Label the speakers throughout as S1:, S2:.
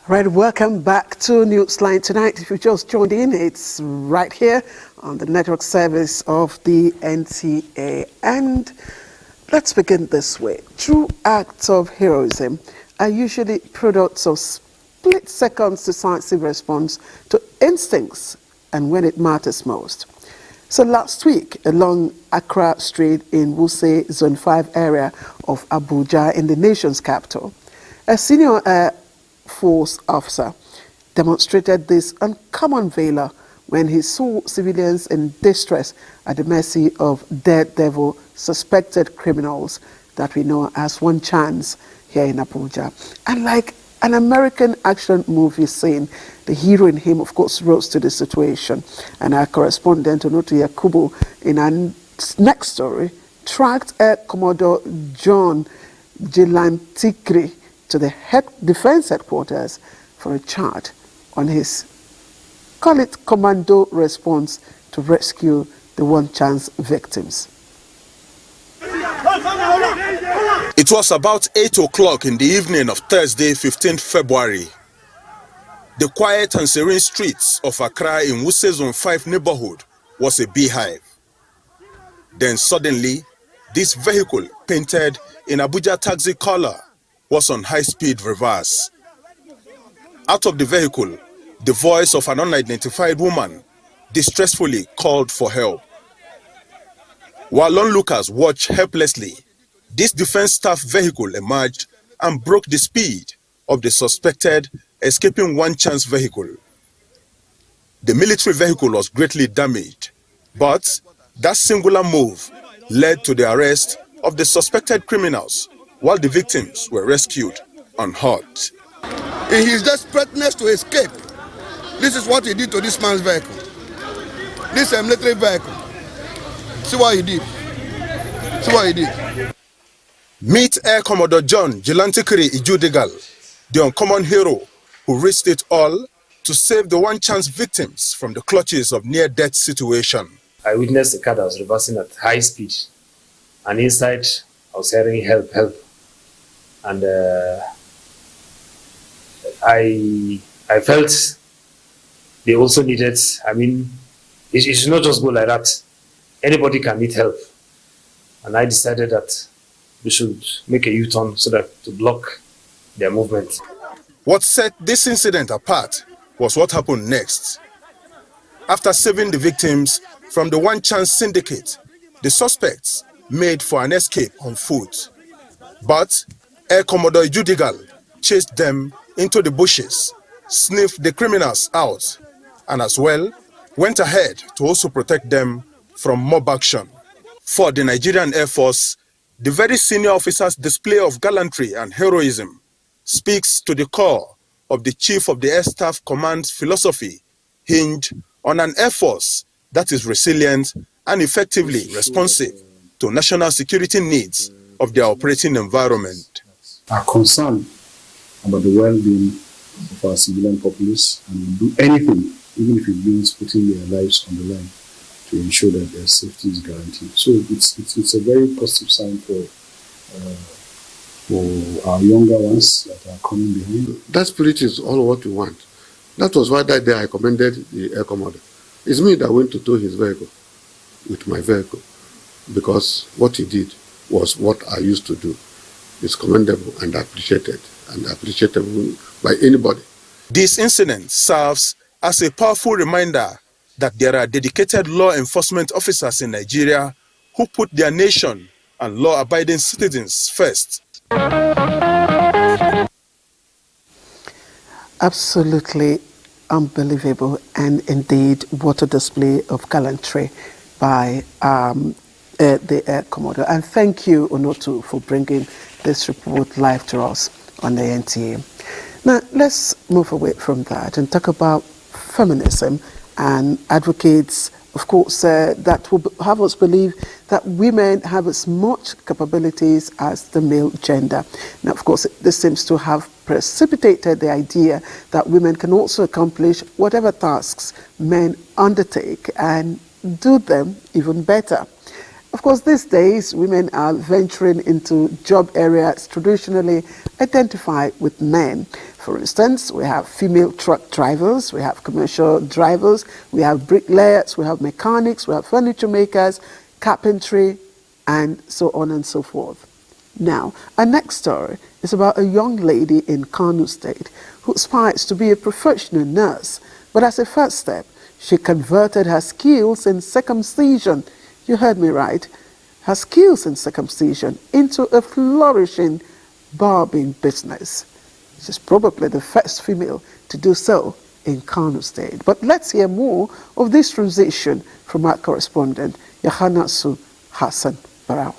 S1: Right, welcome back to Newsline tonight. If you just joined in, it's right here on the network service of the NTA. And let's begin this way. True acts of heroism are usually products of split-second decisive response to instincts and when it matters most. So last week, along Accra Street in Wuse Zone 5 area of Abuja in the nation's capital, a senior force officer demonstrated this uncommon valor when he saw civilians in distress at the mercy of daredevil suspected criminals that we know as One Chance here in Abuja. And like an American action movie scene, the hero in him, of course, rose to the situation. And our correspondent, Onoto Yakubu, in our next story, tracked Air Commodore John Gilantikri to the defense headquarters for a chat on his, call it, commando response to rescue the One Chance victims.
S2: It was about 8 o'clock in the evening of Thursday, 15th February. The quiet and serene streets of Accra in Wuse Zone 5 neighborhood was a beehive. Then suddenly, this vehicle, painted in Abuja taxi color, was on high-speed reverse. Out of the vehicle, the voice of an unidentified woman distressfully called for help. While onlookers watched helplessly, this defense staff vehicle emerged and broke the speed of the suspected escaping One Chance vehicle. The military vehicle was greatly damaged, but that singular move led to the arrest of the suspected criminals, while the victims were rescued unhurt.
S3: In his desperateness to escape, this is what he did to this man's vehicle. This military vehicle. See what he did. See what he did.
S2: Meet Air Commodore John Gilantikri Ijudigal, the uncommon hero who risked it all to save the One Chance victims from the clutches of near-death situation.
S4: I witnessed a car that was reversing at high speed, and inside I was hearing help, help. And I felt they also needed, it should not just go like that. Anybody can need help. And I decided that we should make a U-turn so that to block their movement.
S2: What set this incident apart was what happened next. After saving the victims from the One Chance syndicate, the suspects made for an escape on foot. But Air Commodore Ijudigal chased them into the bushes, sniffed the criminals out, and as well went ahead to also protect them from mob action. For the Nigerian Air Force, the very senior officer's display of gallantry and heroism speaks to the core of the Chief of the Air Staff Command's philosophy, hinged on an Air Force that is resilient and effectively responsive to national security needs of their operating environment.
S5: Are concerned about the well-being of our civilian populace and will do anything, even if it means putting their lives on the line, to ensure that their safety is guaranteed. So it's a very positive sign for our younger ones that are coming behind.
S6: That spirit is all what we want. That was why that day I commended the Air Commodore. It's me that went to tow his vehicle with my vehicle, because what he did was what I used to do. It's commendable and appreciated, and appreciable by anybody.
S2: This incident serves as a powerful reminder that there are dedicated law enforcement officers in Nigeria who put their nation and law-abiding citizens first.
S1: Absolutely unbelievable, and indeed what a display of gallantry by the Air Commodore. And thank you, Onoto, for bringing this report live to us on the NTA. Now, let's move away from that and talk about feminism and advocates, of course, that will have us believe that women have as much capabilities as the male gender. Now, of course, this seems to have precipitated the idea that women can also accomplish whatever tasks men undertake and do them even better. Of course, these days, women are venturing into job areas traditionally identified with men. For instance, we have female truck drivers, we have commercial drivers, we have bricklayers, we have mechanics, we have furniture makers, carpentry, and so on and so forth. Now, our next story is about a young lady in Kano State who aspires to be a professional nurse, but as a first step, she converted her skills in circumcision, you heard me right, her skills in circumcision into a flourishing barbing business. She's probably the first female to do so in Kano State. But let's hear more of this transition from our correspondent, Yahanasu Hassan Barao.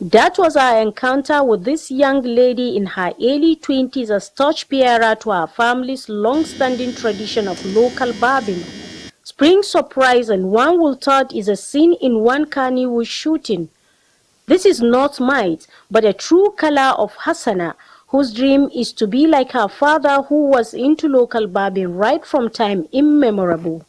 S7: That was our encounter with this young lady in her early 20s as torchbearer to her family's long-standing tradition of local barbing. Spring surprise, and one would thought is a scene in one Kannywood shooting. This is not might, but a true color of Hassana, whose dream is to be like her father, who was into local barbing right from time immemorable.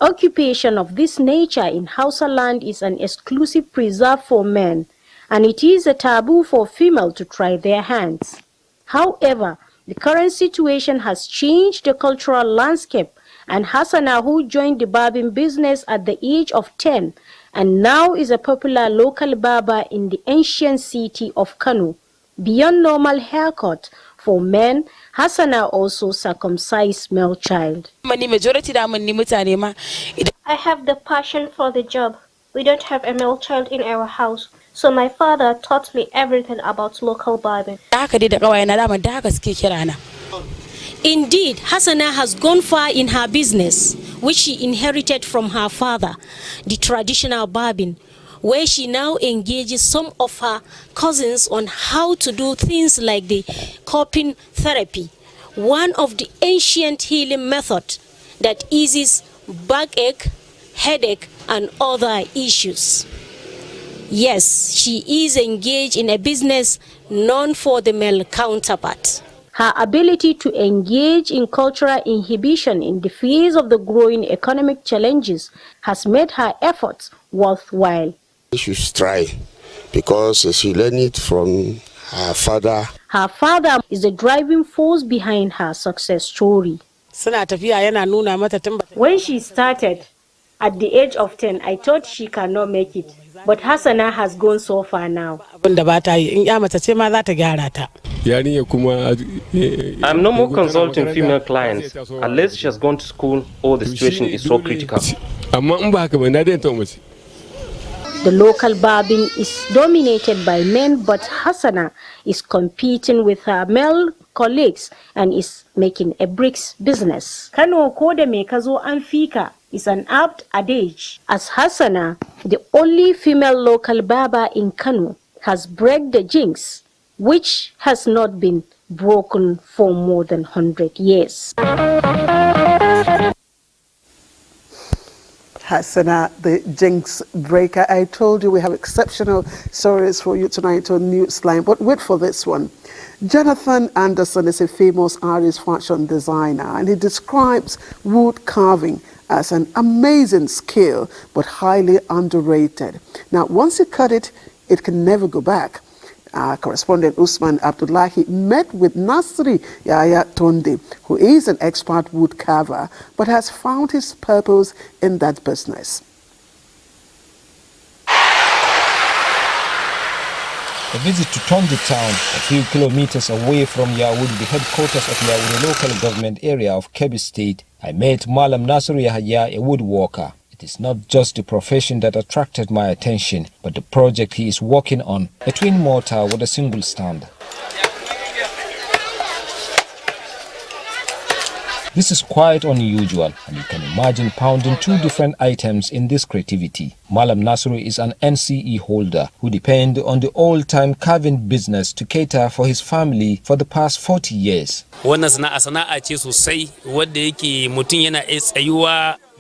S7: Occupation of this nature in Hausa land is an exclusive preserve for men, and it is a taboo for female to try their hands. However, the current situation has changed the cultural landscape, and Hassana, who joined the barbing business at the age of 10 and now is a popular local barber in the ancient city of Kano. Beyond normal haircut for men, Hassana also circumcised male child.
S8: I
S9: have the passion for the job. We don't have a male child in our house, so my father taught me everything about local barbing.
S7: Indeed, Hassana has gone far in her business, which she inherited from her father, the traditional barbing, where she now engages some of her cousins on how to do things like the cupping therapy, one of the ancient healing methods that eases backache, headache, and other issues. Yes, she is engaged in a business known for the male counterpart. Her ability to engage in cultural inhibition in the face of the growing economic challenges has made her efforts worthwhile.
S6: She should try because she learned it from her father.
S7: Her father is the driving force behind her success story. When she started, at the age of 10, I thought she cannot make it. But Hassana has gone so far now.
S8: I'm no more consulting female clients unless she has gone to school or the situation is so critical.
S7: The local barbing is dominated by men, but Hassana is competing with her male colleagues and is making a bricks business. Kano kode me kazo anfika is an apt adage, as Hassana, the only female local barber in Kano, has broken the jinx, which has not been broken for more than 100 years.
S1: Hassana, the jinx breaker. I told you we have exceptional stories for you tonight on Newsline, but wait for this one. Jonathan Anderson is a famous Irish fashion designer, and he describes wood carving as an amazing skill, but highly underrated. Now, once you cut it, it can never go back. Our correspondent Usman Abdullahi met with Nasri Yaya Tonde, who is an expert wood carver, but has found his purpose in that business.
S10: A visit to Tonde town, a few kilometers away from Yaoundé, the headquarters of Yaoundé local government area of Kebbi State, I met Malam Nasri Yahya, a woodworker. It is not just the profession that attracted my attention, but the project he is working on, a twin mortar with a single stand. This is quite unusual, and you can imagine pounding two different items in this creativity. Malam Nasri is an NCE holder who depends on the old-time carving business to cater for his family for the past 40 years.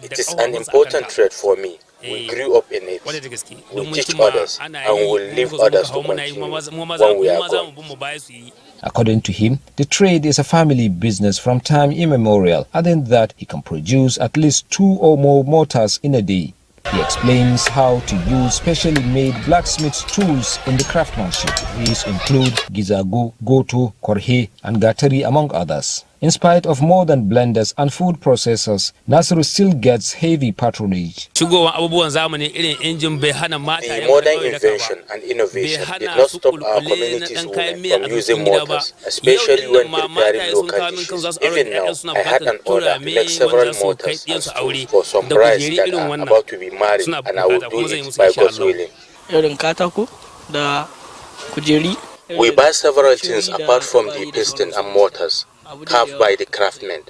S11: It is an important trade for me. We grew up in it. We teach others and we will leave others to continue when we are gone.
S10: According to him, the trade is a family business from time immemorial, adding that he can produce at least 2 or more mortars in a day. He explains how to use specially made blacksmith's tools in the craftsmanship. These include gizago, goto, korhe, and gatari, among others. In spite of modern blenders and food processors, Nasiru still gets heavy patronage.
S11: The modern invention and innovation did not stop our community's women from using mortars, especially when preparing local dishes. Even now, I had an order to make several mortars and stools for some brides that are about to be married, and I will do it by God's willing. We buy several things apart from the piston and mortars, carved by the craftsmen,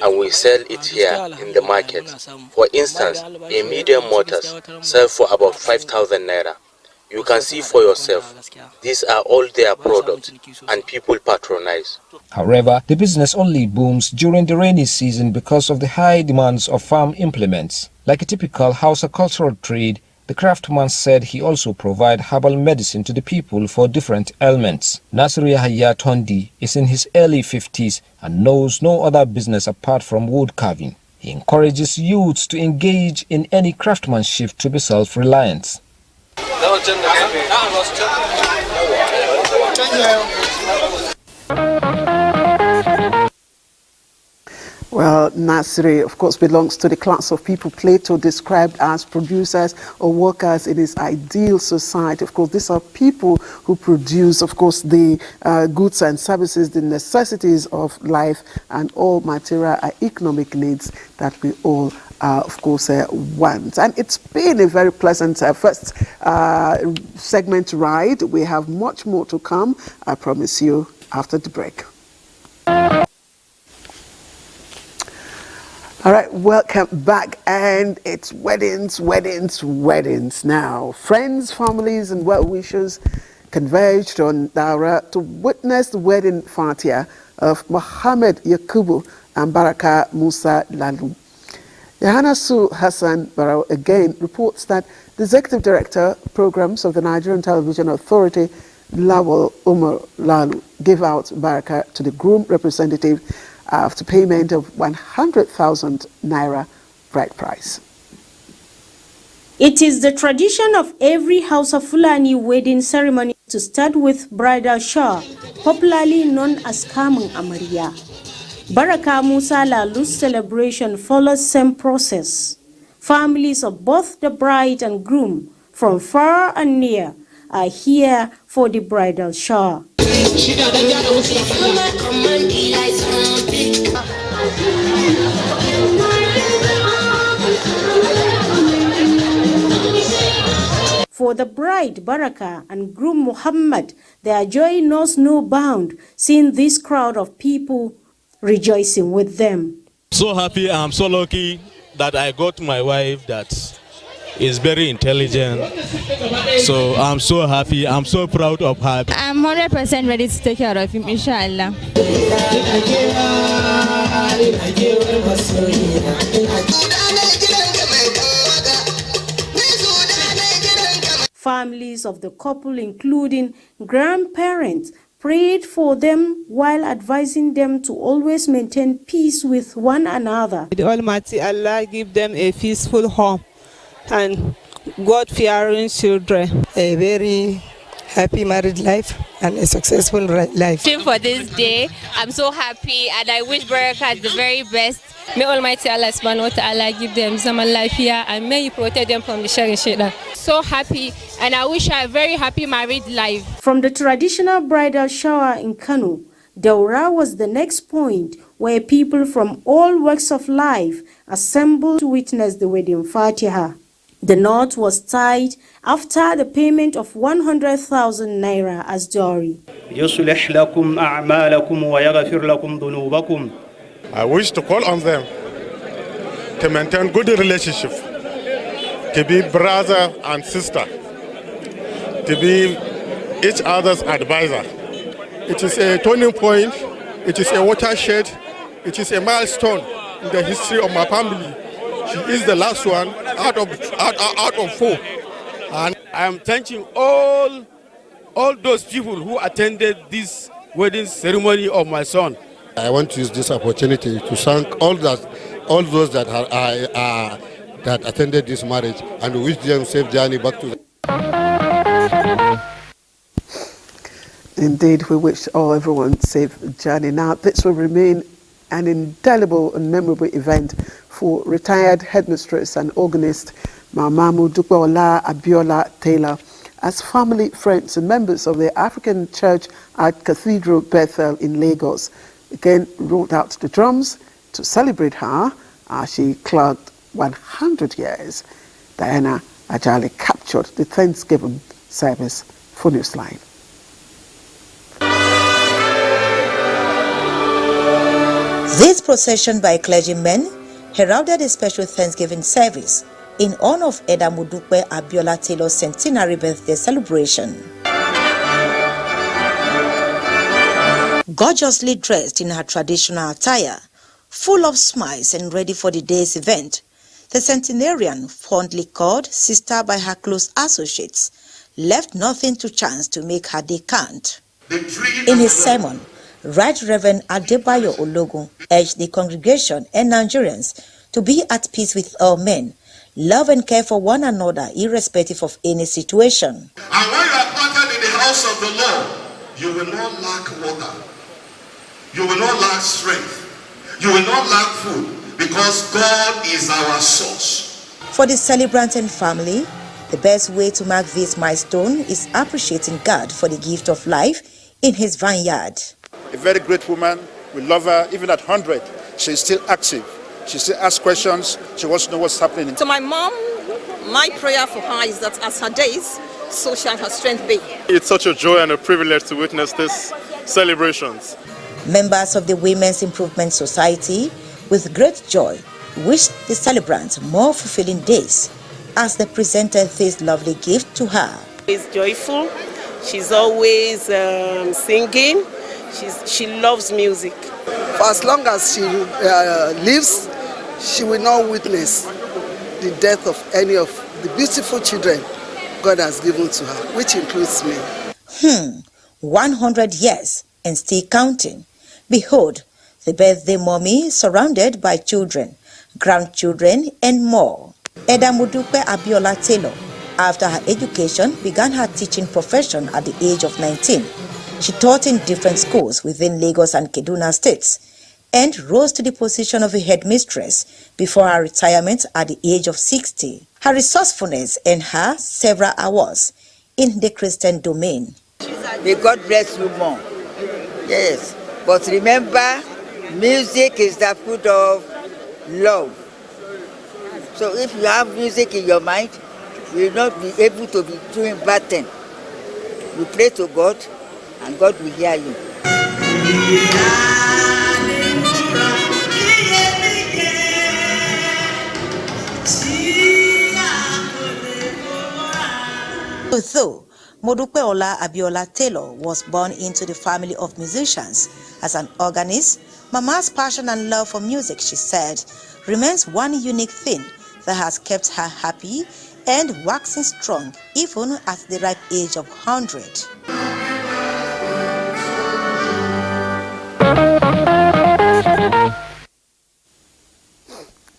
S11: and we sell it here in the market. For instance, a medium mortars sell for about 5,000 naira. You can see for yourself. These are all their products, and people patronize.
S10: However, the business only booms during the rainy season because of the high demands of farm implements. Like a typical Hausa cultural trade, the craftsman said he also provides herbal medicine to the people for different ailments. Nasiru Yahya Tondi is in his early 50s and knows no other business apart from wood carving. He encourages youths to engage in any craftsmanship to be self-reliant.
S1: Well, Nasri, of course, belongs to the class of people Plato described as producers or workers in his ideal society. Of course, these are people who produce, of course, the goods and services, the necessities of life, and all material and economic needs that we all, of course, want. And it's been a very pleasant first segment ride. We have much more to come, I promise you, after the break. All right, welcome back, and it's weddings now. Friends, families, and well-wishers converged on Daura to witness the wedding fatia of Mohammed Yakubu and Baraka Musa Lalu. Yahanasu Hassan Barrow again reports that the Executive Director Programs of the Nigerian Television Authority, Lawal Umar Lalu, gave out Baraka to the groom representative after payment of 100,000 naira bride price.
S7: It is the tradition of every House of Fulani wedding ceremony to start with bridal shower, popularly known as Kamang Amaria. Baraka Musa Lalu's celebration follows same process. Families of both the bride and groom from far and near are here for the bridal shower. For the bride Baraka and groom Muhammad, their joy knows no bound, seeing this crowd of people rejoicing with them.
S12: So happy, I'm so lucky that I got my wife that is very intelligent. So I'm so happy, I'm so proud of her.
S13: I'm 100% ready to take care of him, inshallah.
S7: Families of the couple, including grandparents, prayed for them while advising them to always maintain peace with one another.
S14: The Almighty Allah give them a peaceful home and God-fearing children. A very happy married life and a successful life.
S15: For this day, I'm so happy and I wish Baraka the very best. May Almighty Allah subhanahu wa ta'ala give them zaman life here and may He protect them from the sharing shaitan. So happy and I wish her a very happy married life.
S7: From the traditional bridal shower in Kano, Daura was the next point where people from all walks of life assembled to witness the wedding Fatiha. The knot was tied after the payment of 100,000 naira as dowry.
S16: I wish to call on them to maintain good relationship, to be brother and sister, to be each other's advisor. It is a turning point, it is a watershed, it is a milestone in the history of my family. She is the last one out of four. And I am thanking all those people who attended this
S3: wedding ceremony of my son.
S6: I want to use this opportunity to thank all those that that attended this marriage and wish them safe journey back to.
S1: Indeed, we wish everyone safe journey. Now, this will remain an indelible and memorable event for retired headmistress and organist Mama Dukweola Abiola Taylor, as family, friends and members of the African Church at Cathedral Bethel in Lagos again rolled out the drums to celebrate her as she clocked 100 years. Diana Ajali captured the Thanksgiving service for Newsline.
S17: This procession by clergymen heralded a special Thanksgiving service in honor of Eda Mudukwe Abiola Taylor's centenary birthday celebration. Gorgeously dressed in her traditional attire, full of smiles and ready for the day's event, the centenarian, fondly called sister by her close associates, left nothing to chance to make her day count. In his sermon, Right Reverend Adebayo Ologun urged the congregation and Nigerians to be at peace with all men, love and care for one another irrespective of any situation.
S18: And when you are planted in the house of the Lord, you will not lack water. You will not lack strength. You will not lack food, because God is our source.
S17: For the celebrant and family, the best way to mark this milestone is appreciating God for the gift of life in his vineyard.
S19: A very great woman. We love her. Even at 100, she's still active. She still asks questions. She wants to know what's happening.
S20: To my mom, my prayer for her is that as her days, so shall her strength be.
S16: It's such a joy and a privilege to witness these celebrations.
S17: Members of the Women's Improvement Society, with great joy, wished the celebrant more fulfilling days as they presented this lovely gift to her.
S21: She's joyful. She's always singing. She loves music.
S22: For as long as she lives, she will not witness the death of any of the beautiful children God has given to her, which includes me.
S17: 100 years and still counting. Behold, the birthday mommy surrounded by children, grandchildren, and more. Eda Mudukwe Abiola Taylor, after her education, began her teaching profession at the age of 19. She taught in different schools within Lagos and Kaduna states and rose to the position of a headmistress before her retirement at the age of 60. Her resourcefulness earned her several awards in the Christian domain.
S23: May God bless you more. Yes, but remember, music is the food of love. So if you have music in your mind, you will not be able to be doing bad things. You pray to God, and God will hear you.
S17: Although Mudukweola Abiola Taylor was born into the family of musicians, as an organist, Mama's passion and love for music, she said, remains one unique thing that has kept her happy and waxing strong even at the ripe age of 100.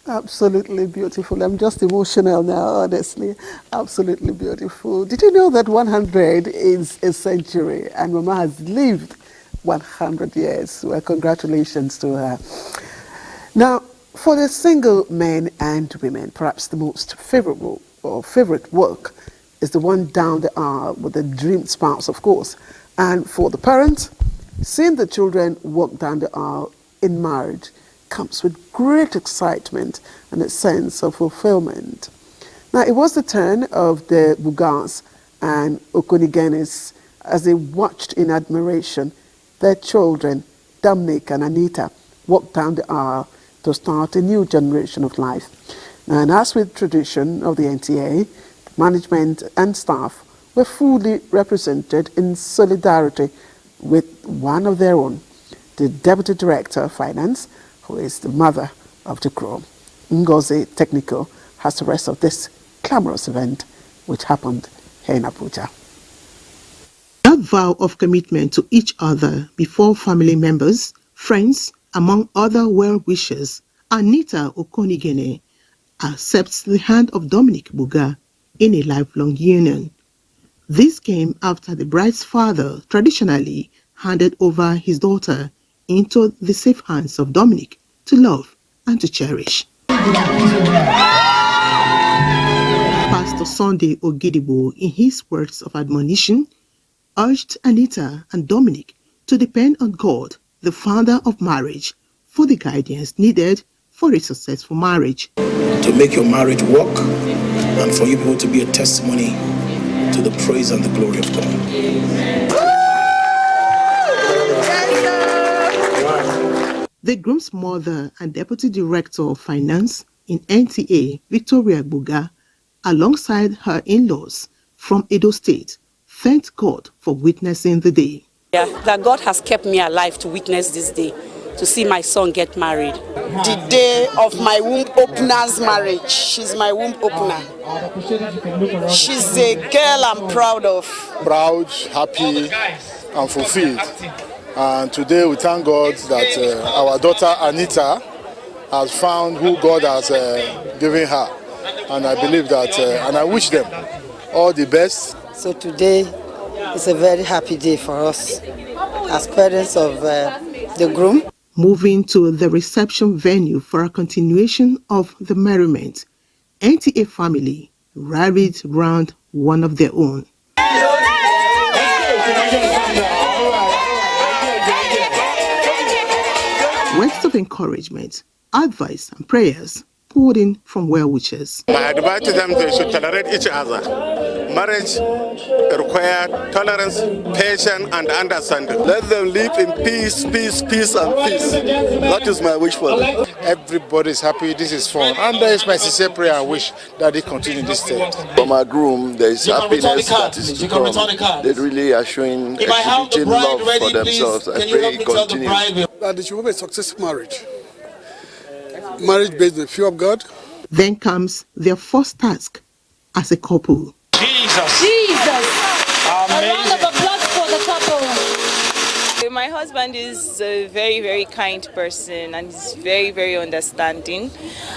S1: Absolutely beautiful. I'm just emotional now, honestly. Absolutely beautiful. Did you know that 100 is a century and Mama has lived 100 years? Well, congratulations to her. Now, for the single men and women, perhaps the most favorable or favorite work is the one down the aisle with the dream spouse, of course. And for the parents, seeing the children walk down the aisle in marriage comes with great excitement and a sense of fulfillment. Now, it was the turn of the Bugas and Okonigenis as they watched in admiration their children, Dominic and Anita, walk down the aisle to start a new generation of life. Now, and as with tradition of the NTA, management and staff were fully represented in solidarity with one of their own, the Deputy Director of Finance, who is the mother of the groom. Ngozi Technical has the rest of this glamorous event which happened here in Abuja. Now vow of commitment to each other before family members, friends, among other well-wishers, Anita Okonigene accepts the hand of Dominic Buga in a lifelong union. This came after the bride's father traditionally handed over his daughter into the safe hands of Dominic to love and to cherish. Pastor Sunday Ogidibo, in his words of admonition, urged Anita and Dominic to depend on God, the founder of marriage, for the guidance needed for a successful marriage.
S2: To make your marriage work and for you people to be a testimony to the praise and the glory of God.
S1: The groom's mother and Deputy Director of Finance in NTA, Victoria Buga, alongside her in-laws from Edo State, thanked God for witnessing the day.
S4: Yeah, that God has kept me alive to witness this day, to see my son get married.
S5: The day of my womb opener's marriage. She's my womb opener. She's a girl I'm proud of.
S19: Proud, happy, and fulfilled. And today we thank God that our daughter Anita has found who God has given her. And I believe that, and I wish them all the best.
S5: So today is a very happy day for us as parents of the groom.
S1: Moving to the reception venue for a continuation of the merriment, NTA Family rallied round one of their own. Words of encouragement, advice and prayers poured in from well-wishers.
S16: My advice to them, they should tolerate each other. Marriage requires tolerance, patience, and understanding. Let them live in peace, peace, peace, and peace. That is my wish for them.
S24: Everybody is happy. This is fun. And that is my sincere prayer and wish that they continue this state.
S25: For my groom, there is happiness that is to come. They really are showing, exhibiting love for themselves. I pray it continues.
S3: That it should be a successful marriage. Marriage based on the fear of God.
S1: Then comes their first task as a couple.
S26: Jesus! A round of applause for the couple.
S27: My husband is a very, very kind person, and he's very, very understanding,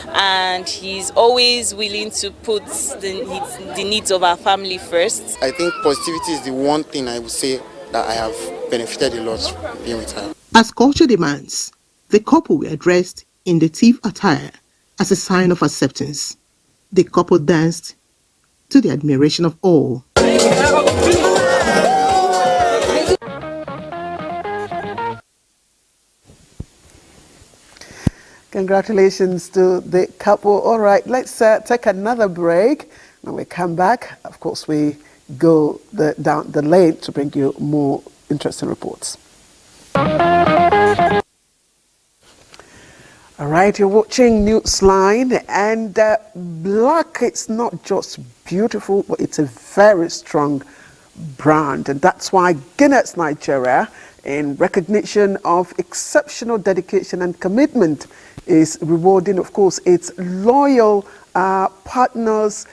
S27: and he's always willing to put the needs of our family first.
S24: I think positivity is the one thing I would say that I have benefited a lot being with her.
S1: As culture demands, the couple were dressed in the thief attire as a sign of acceptance. The couple danced to the admiration of all. Congratulations to the couple. All right, let's take another break. When we come back, of course, we go down the lane to bring you more interesting reports. All right, you're watching Newsline, and black, it's not just beautiful, but it's a very strong brand, and that's why Guinness Nigeria, in recognition of exceptional dedication and commitment, is rewarding, of course, its loyal partners'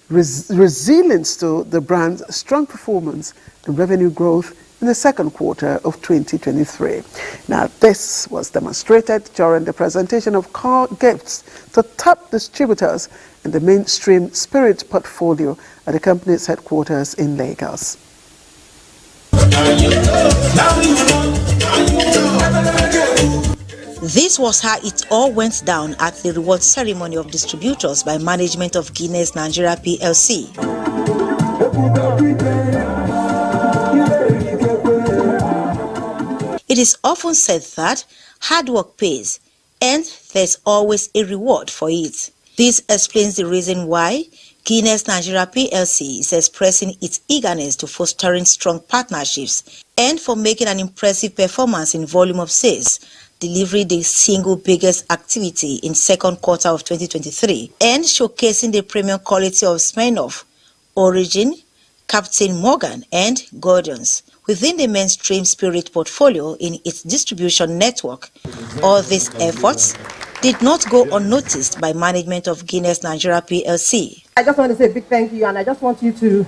S1: resilience to the brand's strong performance and revenue growth in the second quarter of 2023. Now, this was demonstrated during the presentation of car gifts to top distributors in the mainstream spirit portfolio at the company's headquarters in Lagos.
S17: This was how it all went down at the reward ceremony of distributors by management of Guinness Nigeria PLC. It is often said that hard work pays, and there's always a reward for it. This explains the reason why Guinness Nigeria PLC is expressing its eagerness to fostering strong partnerships and for making an impressive performance in volume of sales, delivering the single biggest activity in second quarter of 2023 and showcasing the premium quality of Smirnoff, Origin, Captain Morgan, and Gordon's within the mainstream spirit portfolio in its distribution network. All these efforts did not go unnoticed by management of Guinness Nigeria PLC.
S28: I just want to say a big thank you, and I just want you to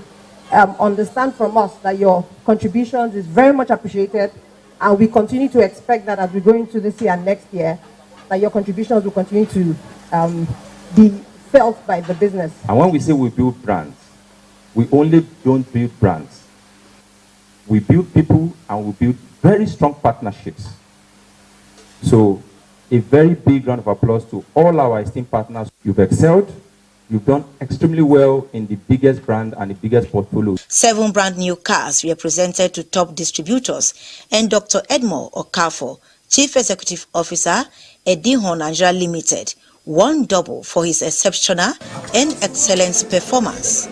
S8: understand from us that your contributions is very much appreciated, and we continue to expect that as we go into this year and next year, that your contributions will continue to be felt by the business.
S9: And when we say we build brands, we only don't build brands. We build people, and we build very strong partnerships. So a very big round of applause to all our esteemed partners. You've excelled. You've done extremely well in the biggest brand and the biggest portfolio.
S17: 7 brand new cars were presented to top distributors, and Dr. Edmore Okafor, Chief Executive Officer, Edihon Nigeria Limited, won double for his exceptional and excellent performance.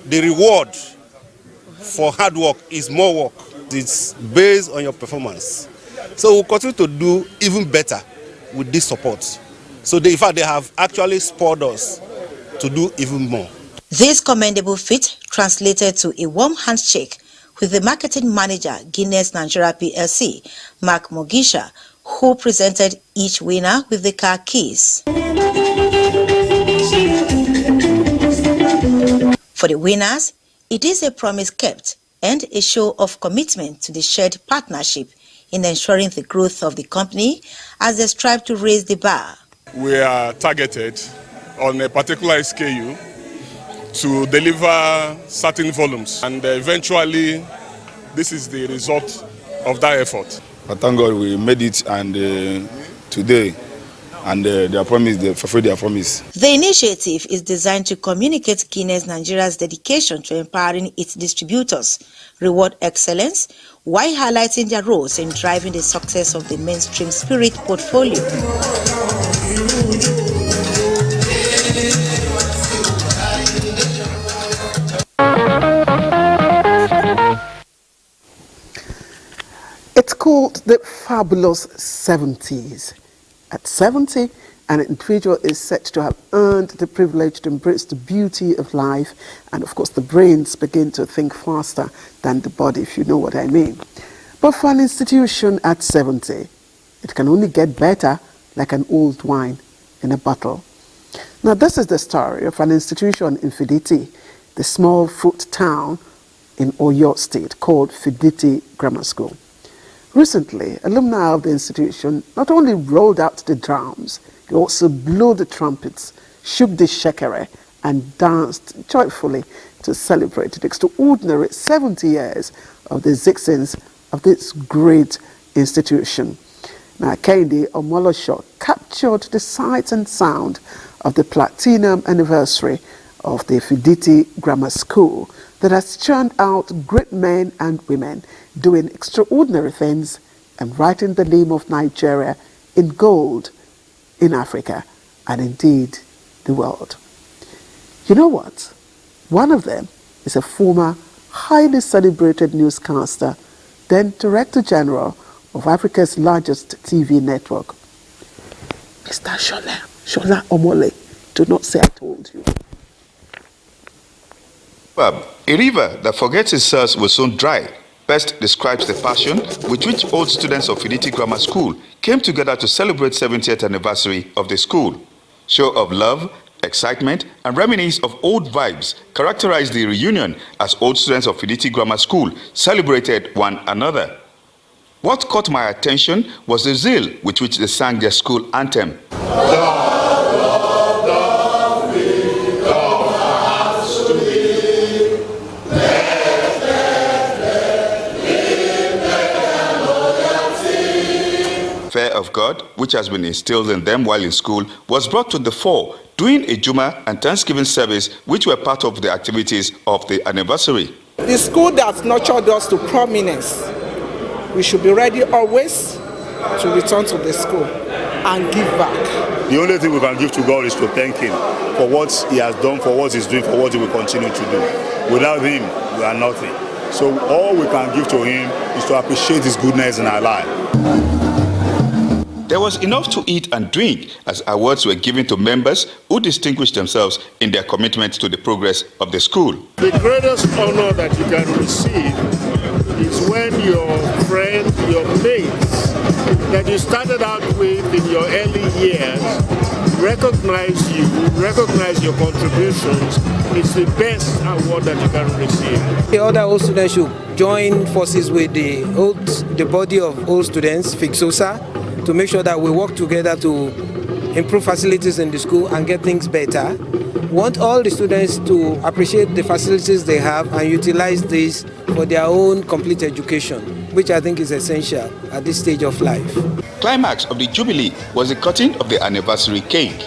S10: The reward for hard work is more work. It's based on your performance. So we'll continue to do even better with this support. So in fact, they have actually spurred us to do even more.
S17: This commendable feat translated to a warm handshake with the marketing manager, Guinness Nigeria PLC, Mark Mogisha, who presented each winner with the car keys. For the winners, it is a promise kept and a show of commitment to the shared partnership in ensuring the growth of the company as they strive to raise the bar.
S11: We are targeted on a particular SKU to deliver certain volumes, and eventually this is the result of that effort.
S12: But thank God we made it, and today, and their promise, they fulfill their promise.
S17: The initiative is designed to communicate Guinness Nigeria's dedication to empowering its distributors, reward excellence, while highlighting their roles in driving the success of the mainstream spirit portfolio.
S1: It's called the Fabulous 70s. At 70, an individual is said to have earned the privilege to embrace the beauty of life, and of course the brains begin to think faster than the body, if you know what I mean. But for an institution at 70, it can only get better like an old wine in a bottle. Now this is the story of an institution in Fiditi, the small fruit town in Oyor State called Fiditi Grammar School. Recently, alumni of the institution not only rolled out the drums, they also blew the trumpets, shook the shekere, and danced joyfully to celebrate the extraordinary 70 years of the existence of this great institution. Now, Kehinde Omolosho captured the sight and sound of the platinum anniversary of the Fiditi Grammar School that has churned out great men and women doing extraordinary things and writing the name of Nigeria in gold in Africa and indeed the world. You know what? One of them is a former highly celebrated newscaster, then Director General of Africa's largest TV network. Mr. Shola Omole, do not say I told you.
S13: A river that forgets its source will soon dry best describes the passion with which old students of Fiditi Grammar School came together to celebrate 70th anniversary of the school. Show of love, excitement, and reminiscence of old vibes characterized the reunion as old students of Fiditi Grammar School celebrated one another. What caught my attention was the zeal with which they sang their school anthem. Fear of God, which has been instilled in them while in school, was brought to the fore during a Juma and Thanksgiving service, which were part of the activities of the anniversary.
S14: The school that nurtured us to prominence, we should be ready always to return to the school and give back.
S12: The only thing we can give to God is to thank Him for what He has done, for what He's doing, for what He will continue to do. Without Him, we are nothing. So all we can give to Him is to appreciate His goodness in our life.
S13: There was enough to eat and drink as awards were given to members who distinguished themselves in their commitment to the progress of the school.
S12: The greatest honor that you can receive is when your friends, your mates that you started out with in your early years
S6: recognize you, recognize your contributions. It's the best award that you can receive.
S7: The other old students should join forces with the body of old students, FIXOSA, to make sure that we work together to improve facilities in the school and get things better. We want all the students to appreciate the facilities they have and utilize these for their own complete education, which I think is essential at this stage of life.
S13: Climax of the Jubilee was the cutting of the anniversary cake.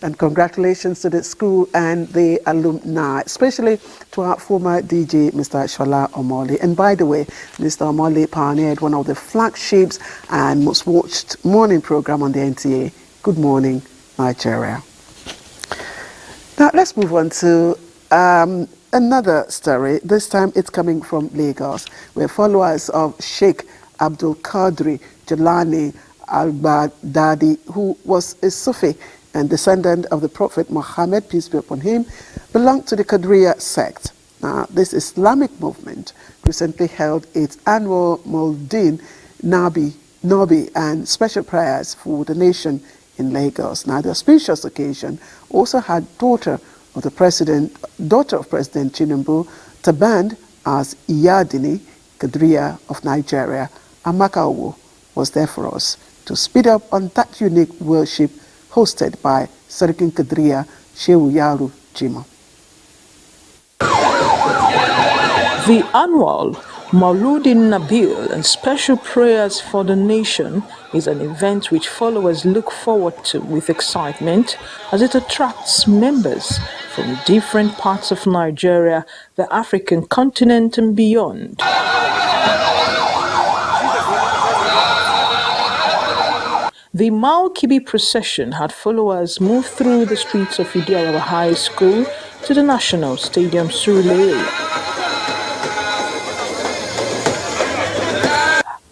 S1: And congratulations to the school and the alumni, especially to our former DJ, Mr. Shola Omole. And by the way, Mr. Omole pioneered one of the flagships and most watched morning program on the NTA, Good Morning Nigeria. Now let's move on to another story. This time it's coming from Lagos, where followers of Sheikh Abdul Qadir Jilani al-Baghdadi, who was a Sufi and descendant of the Prophet Muhammad, peace be upon him, belonged to the Kadria sect. Now, this Islamic movement recently held its annual Maulidin Nabi and special prayers for the nation in Lagos. Now, the auspicious occasion also had daughter of President Tinubu, tabbed as Iyadini Kadria of Nigeria. Amakawo was there for us to speed up on that unique worship hosted by Sarkin Kadria Shehu Yaru Jimo.
S15: The annual Mauludin Nabil and special prayers for the nation is an event which followers look forward to with excitement as it attracts members from different parts of Nigeria, the African continent and beyond. The Maukibi procession had followers move through the streets of Idiarawa High School to the National Stadium Surulere.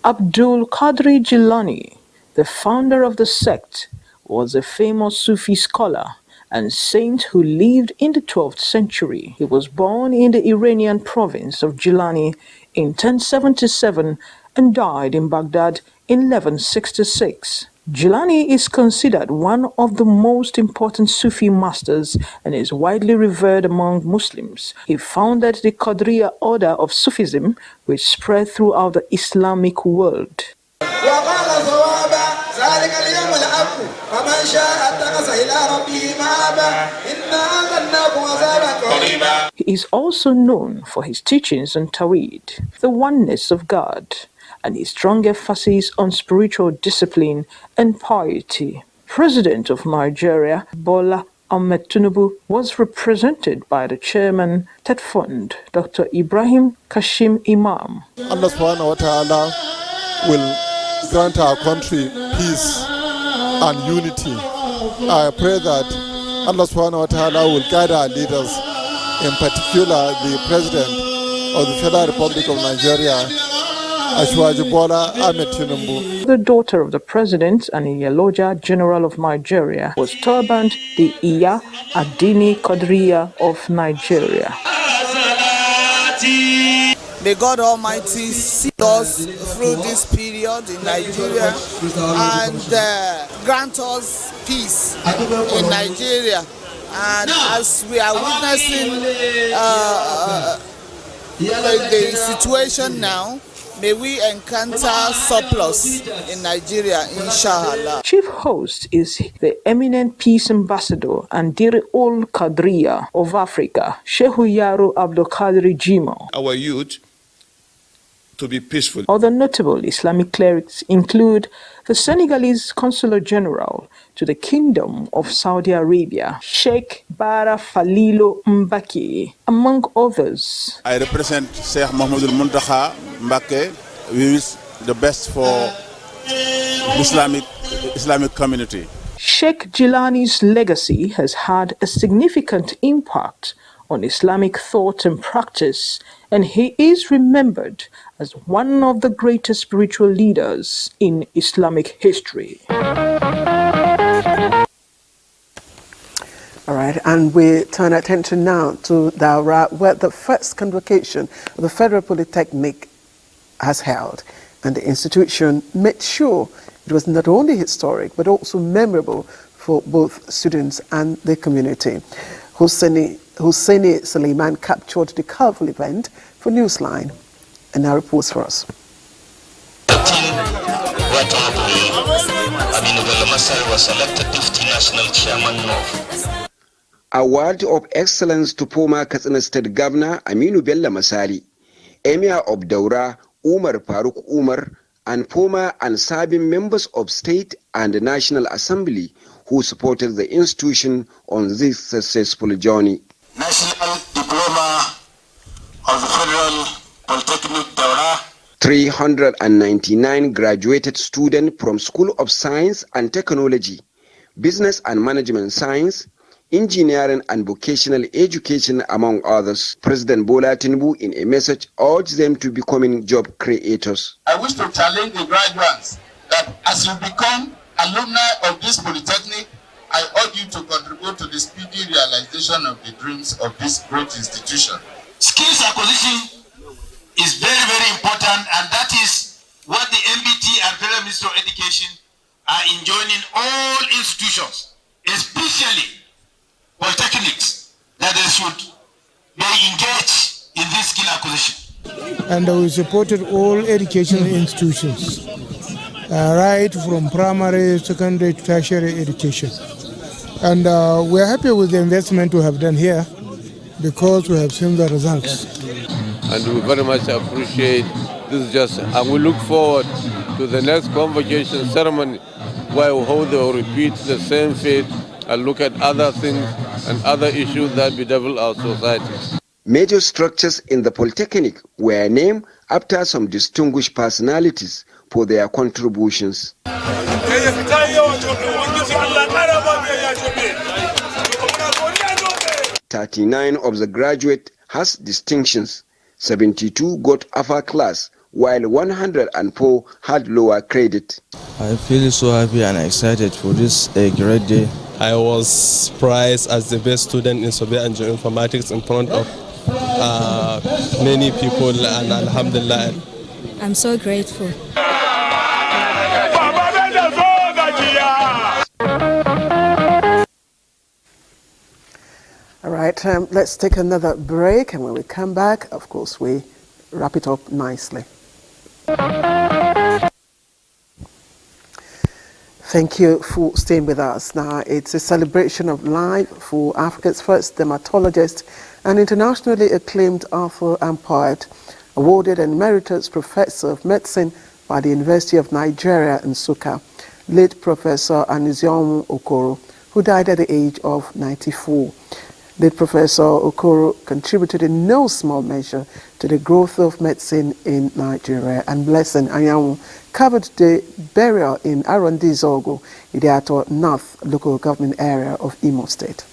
S15: Abdul Qadir Jilani, the founder of the sect, was a famous Sufi scholar and saint who lived in the 12th century. He was born in the Iranian province of Jilani in 1077 and died in Baghdad in 1166. Jilani is considered one of the most important Sufi masters and is widely revered among Muslims. He founded the Kadria order of Sufism, which spread throughout the Islamic world. He is also known for his teachings on Tawhid, the oneness of God, and his strong emphasis on spiritual discipline and piety. President of Nigeria, Bola Ahmed Tinubu, was represented by the chairman, Ted Fund, Dr. Ibrahim Kashim Imam.
S19: Allah subhanahu wa ta'ala will grant our country peace and unity. I pray that Allah subhanahu wa ta'ala will guide our leaders, in particular the President of the Federal Republic of Nigeria,
S15: The daughter of the president and Iyaloja General of Nigeria was turbaned the Iya Adini Kadria of Nigeria.
S18: May God Almighty see us through this period in Nigeria and grant us peace in Nigeria. And as we are witnessing the situation now, may we encounter surplus in Nigeria, inshallah.
S15: Chief host is the eminent peace ambassador and Dir-ul Kadria of Africa, Shehu Yaru Abdul Qadir Jimo.
S20: Our youth to be peaceful.
S15: Other notable Islamic clerics include the Senegalese Consular General to the Kingdom of Saudi Arabia, Sheikh Bara Falilo Mbaki, among others.
S20: I represent Sheikh Mahmoudul Muntaha Mbake. We wish the best for Islamic community.
S15: Sheikh Jilani's legacy has had a significant impact on Islamic thought and practice, and he is remembered as one of the greatest spiritual leaders in Islamic history.
S1: All right, and we turn attention now to Daura, where the first convocation of the Federal Polytechnic has held, and the institution made sure it was not only historic but also memorable for both students and the community. Husseini Suleiman captured the colorful event for Newsline and now reports for us.
S2: Abiodun was selected Deputy National Chairman of.
S4: Award of Excellence to former Katsina State Governor Aminu Bello Masari, Emir of Daura Umar Faruk Umar, and former and serving members of State and National Assembly who supported the institution on this successful journey.
S2: National Diploma of the Federal Polytechnic Daura.
S4: 399 graduated students from School of Science and Technology, Business and Management Science, Engineering and Vocational Education, among others. President Bola Tinubu, in a message, urged them to becoming job creators.
S2: I wish to challenge the graduates that as you become alumni of this polytechnic, I urge you to contribute to the speedy realization of the dreams of this great institution. Skills acquisition is very, very important, and that is what the MBT and Federal Ministry of Education are enjoining all institutions, especially polytechnics, that they should be engaged in this skill acquisition.
S5: And we supported all educational institutions, right from primary, secondary, to tertiary education. And we're happy with the investment we have done here because we have seen the results.
S16: And we very much appreciate this and we look forward to the next convocation ceremony where we hold or repeat the same fate and look at other things and other issues that bedevil our society.
S4: Major structures in the Polytechnic were named after some distinguished personalities for their contributions. 39 of the graduates has distinctions, 72 got upper class, while 104 had lower credit.
S21: I feel so happy and excited for this great day.
S22: I was prized as the best student in software and geoinformatics in front of many people, and alhamdulillah.
S23: I'm so grateful.
S1: All right, let's take another break, and when we come back, of course, we wrap it up nicely. Thank you for staying with us. Now, it's a celebration of life for Africa's first dermatologist and internationally acclaimed author and poet, awarded an emeritus professor of medicine by the University of Nigeria in Nsukka, late Professor Nigerian Okoro, who died at the age of 94. Late Professor Okoro contributed in no small measure to the growth of medicine in Nigeria, and Blessing Anyanwu covered the burial in Arondizogo, Idiato North local government area of Imo State.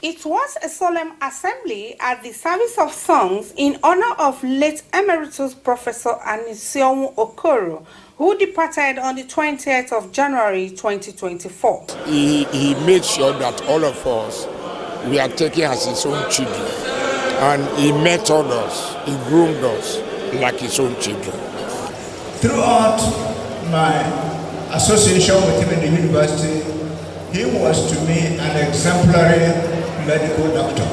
S28: It was a solemn assembly at the service of songs in honor of late Emeritus Professor Nigerian Okoro, who departed on the 20th of January 2024.
S29: He made sure that all of us, we are taken as his own children. And he mentored us, he groomed us like his own children.
S30: Throughout my association with him in the university, he was to me an exemplary medical doctor.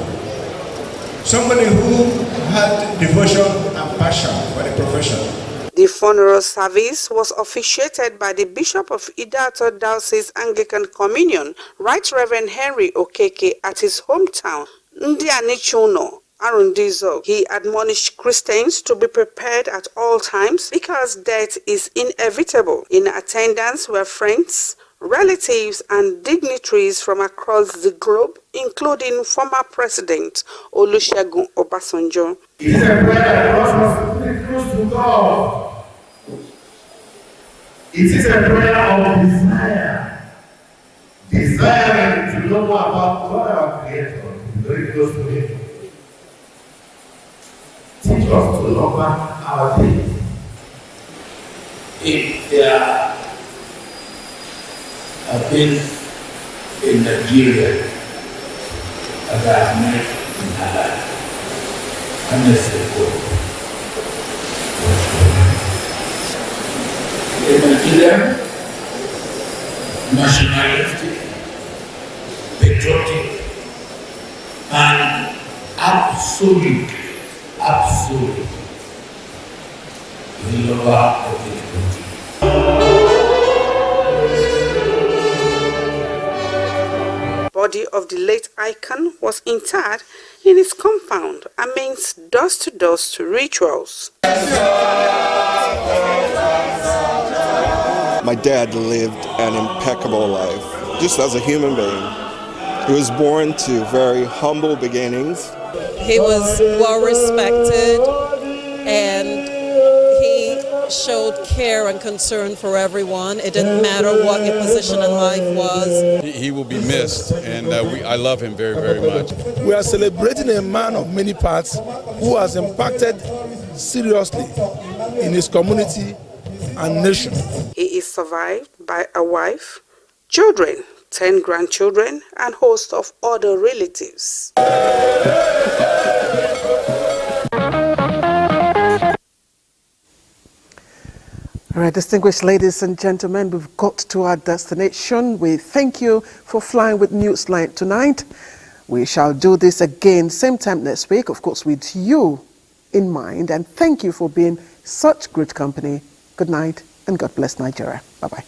S30: Somebody who had devotion and passion for the profession.
S28: The funeral service was officiated by the Bishop of Idato Diocese Anglican Communion, Right Reverend Henry Okeke, at his hometown, Ndianichuno, Arundizo. He admonished Christians to be prepared at all times because death is inevitable. In attendance were friends, relatives, and dignitaries from across the globe, including former President Olusegun Obasanjo.
S31: It is a prayer for us to be close to God. It is a prayer of desire. Desiring to know more about God, our Creator, to be very close to Him. Teach us to love our people. If there are things in Nigeria that I have met in my life, I must say go. In Nigeria, nationalistic, patriotic, and absolute lover of his country.
S28: Body of the late icon was interred in his compound amidst dust-to-dust rituals.
S3: My dad lived an impeccable life, just as a human being. He was born to very humble beginnings.
S8: He was well respected and he showed care and concern for everyone. It didn't matter what your position in life was.
S9: He will be missed, and I love him very, very much.
S5: We are celebrating a man of many parts who has impacted seriously in his community and nation.
S28: He is survived by a wife, children, 10 grandchildren, and a host of other relatives.
S1: All right, distinguished ladies and gentlemen, we've got to our destination. We thank you for flying with Newsline tonight. We shall do this again same time next week, of course, with you in mind. And thank you for being such great company. Good night and God bless Nigeria. Bye-bye.